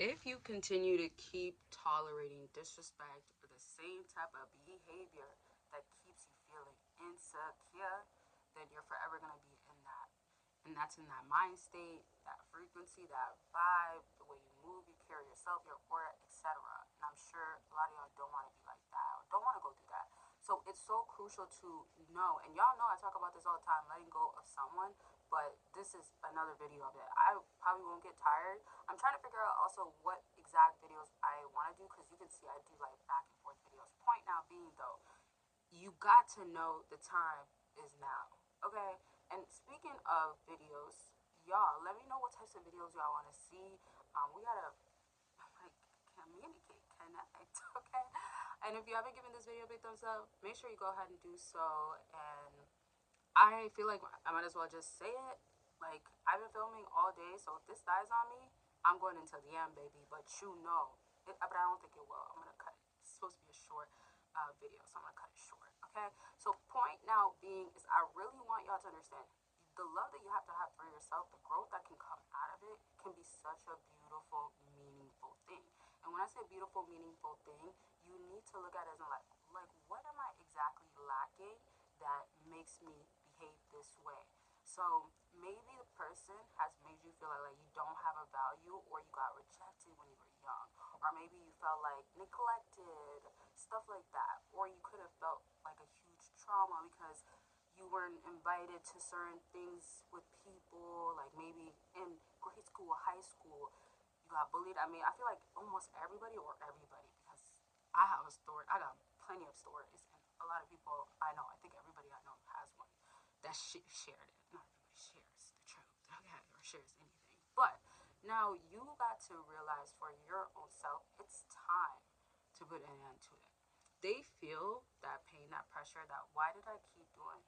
If you continue to keep tolerating disrespect or the same type of behavior that keeps you feeling insecure, then you're forever going to be in that. And that's in that mind state, that frequency, that vibe, the way you move, you carry yourself, your aura, etc. And I'm sure a lot of y'all don't want to be like that or don't want to go through that. So it's so crucial to know, and y'all know I talk about this all the time, letting go of someone, but this is another video of it. I probably won't get tired. I'm trying to figure out also what exact videos I want to do because you can see I do like back and forth videos. Point now being though, you got to know the time is now. Okay? And speaking of videos, y'all, let me know what types of videos y'all want to see. We gotta like communicate, connect, okay? And if you haven't given this video a big thumbs up, make sure you go ahead and do so. And I feel like I might as well just say it. Like, I've been filming all day, so if this dies on me, I'm going until the end, baby. But you know, but I don't think it will. I'm gonna cut it. It's supposed to be a short video, so I'm gonna cut it short. Okay. So point now being is I really want y'all to understand the love that you have to have for yourself, the growth that can come out of it, can be such a beautiful, meaningful thing. And when I say beautiful, meaningful thing, you need to look at it as like what am I exactly lacking that makes me behave this way? So maybe the person has made you feel like you don't have a value or you got rejected when you were young. Or maybe you felt like neglected, stuff like that. Or you could have felt like a huge trauma because you weren't invited to certain things with people, like maybe in grade school, high school, you got bullied. I mean, I feel like almost everybody, because I have a story. I got plenty of stories, and a lot of people I know. I think everybody I know has one that shared it. Not everybody shares the truth, okay, or shares anything. But now you got to realize for your own self, it's time to put an end to it. They feel that pain, that pressure, that why did I keep doing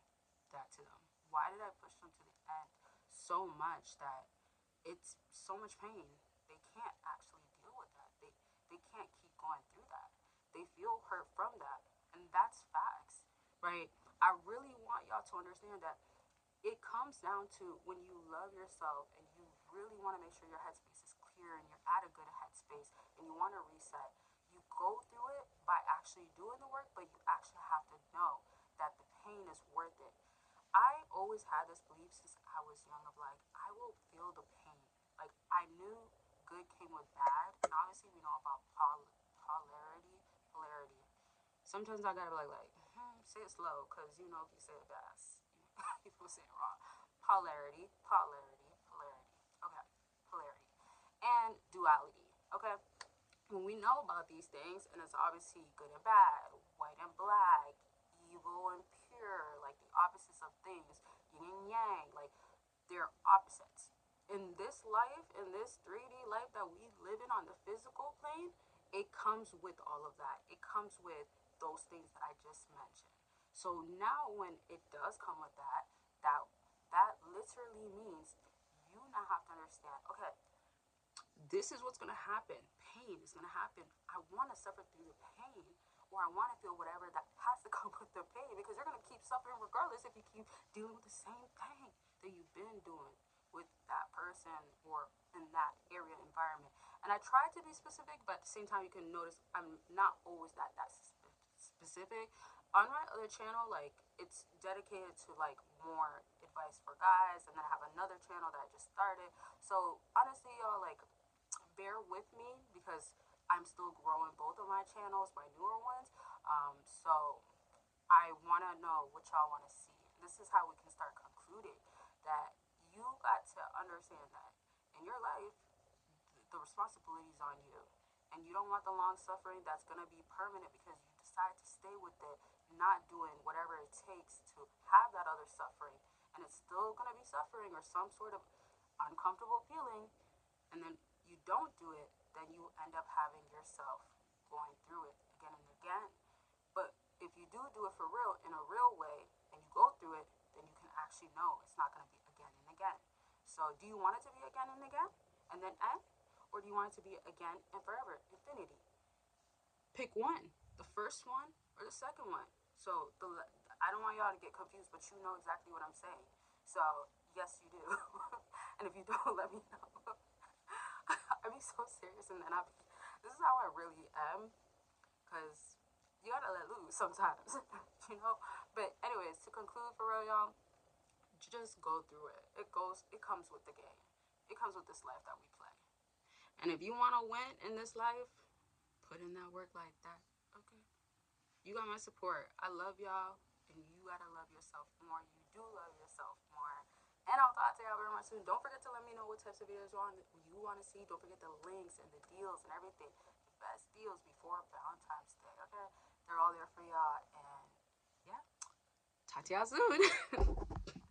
that to them? Why did I push them to the end so much that it's so much pain? They can't actually deal with that. They can't keep going through that. They feel hurt from that. And that's facts, right? I really want y'all to understand that it comes down to when you love yourself and you really want to make sure your headspace is clear and you're at a good headspace and you want to reset, you go through it by actually doing the work, but you actually have to know that the pain is worth it. I always had this belief since I was young of like, I will feel the pain. Like, I knew good came with bad, and obviously we know about polarity. Sometimes I gotta be say it slow, because you know if you say it fast, people say it wrong. Polarity. Okay, polarity. And duality, okay? When we know about these things, and it's obviously good and bad, white and black, evil and pure, like the opposites of things, yin and yang, like they're opposites. In this life, in this 3D life that we live in on the physical plane, it comes with all of that. It comes with those things that I just mentioned. So now when it does come with that, that that literally means you now have to understand, okay, this is what's going to happen. Pain is going to happen. I want to suffer through the pain, or I want to feel whatever that has to come with the pain, because you're going to keep suffering regardless if you keep dealing with the same thing that you've been doing with that person or in that area environment. And I try to be specific, but at the same time, you can notice I'm not always that specific. On my other channel, like, it's dedicated to like more advice for guys, and then I have another channel that I just started. So honestly, y'all, like, bear with me because I'm still growing both of my channels, my newer ones. So I want to know what y'all want to see. This is how we can start concluding that you got to understand that in your life, the responsibility is on you. And you don't want the long suffering that's going to be permanent because you decide to stay with it, not doing whatever it takes to have that other suffering. And it's still going to be suffering or some sort of uncomfortable feeling, and then you don't do it, then you end up having yourself going through it again and again. But if you do it for real, in a real way, and you go through it, then you can actually know it's not going to be again and again. So do you want it to be again and again and then end? Or do you want it to be again and forever, infinity? Pick one, the first one or the second one. So I don't want y'all to get confused, but you know exactly what I'm saying. So yes, you do. And if you don't, let me know. I be so serious, and then this is how I really am, because you gotta let loose sometimes, you know. But anyways, to conclude for real, y'all, just go through it. It comes with the game. It comes with this life that we play. And if you want to win in this life, put in that work like that. Okay. You got my support. I love y'all, and you gotta love yourself more. You do love yourself more. And I'll talk to y'all very much soon. Don't forget to let me know what types of videos you want to see. Don't forget the links and the deals and everything. The best deals before Valentine's Day. Okay, they're all there for y'all. And yeah, talk to y'all soon.